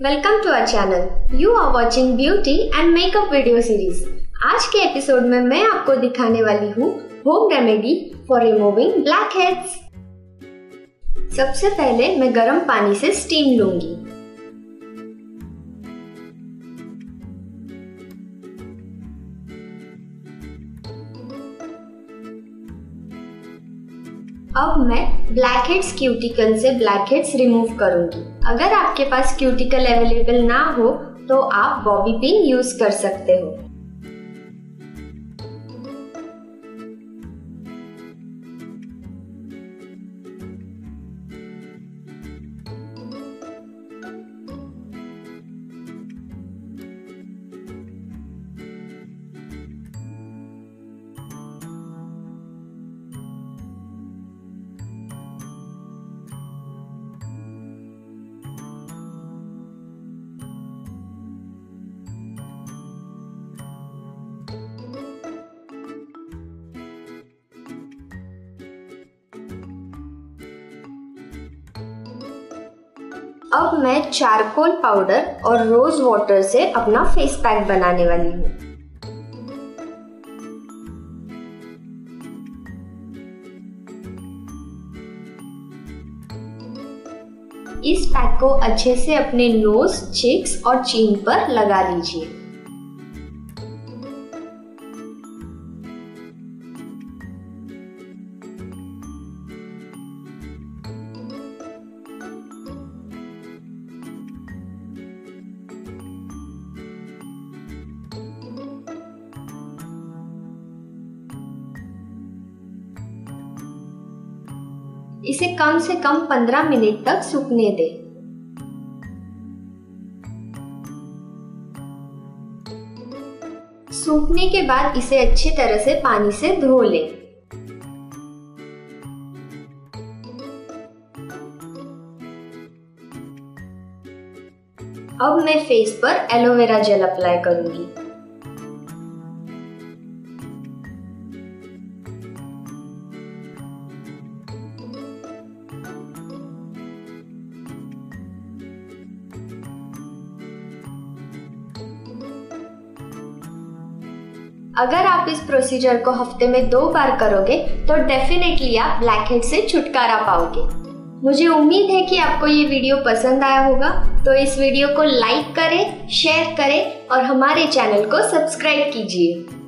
Welcome to our channel. You are watching beauty and makeup video series. आज के episode में मैं आपको दिखाने वाली हूँ home remedy for removing black heads. सबसे पहले मैं गर्म पानी से स्टीम लूंगी। अब मैं ब्लैकहेड्स क्यूटिकल से ब्लैकहेड्स रिमूव करूंगी। अगर आपके पास क्यूटिकल अवेलेबल ना हो तो आप बॉबी पिन यूज कर सकते हो। अब मैं चारकोल पाउडर और रोज वाटर से अपना फेस पैक बनाने वाली हूँ। इस पैक को अच्छे से अपने नोज, चिक्स और चीन पर लगा लीजिए। इसे कम से कम 15 मिनट तक सूखने दें। सूखने के बाद इसे अच्छी तरह से पानी से धो लें। अब मैं फेस पर एलोवेरा जेल अप्लाई करूंगी। अगर आप इस प्रोसीजर को हफ्ते में 2 बार करोगे तो डेफिनेटली आप ब्लैकहेड से छुटकारा पाओगे। मुझे उम्मीद है कि आपको ये वीडियो पसंद आया होगा, तो इस वीडियो को लाइक करें, शेयर करें और हमारे चैनल को सब्सक्राइब कीजिए।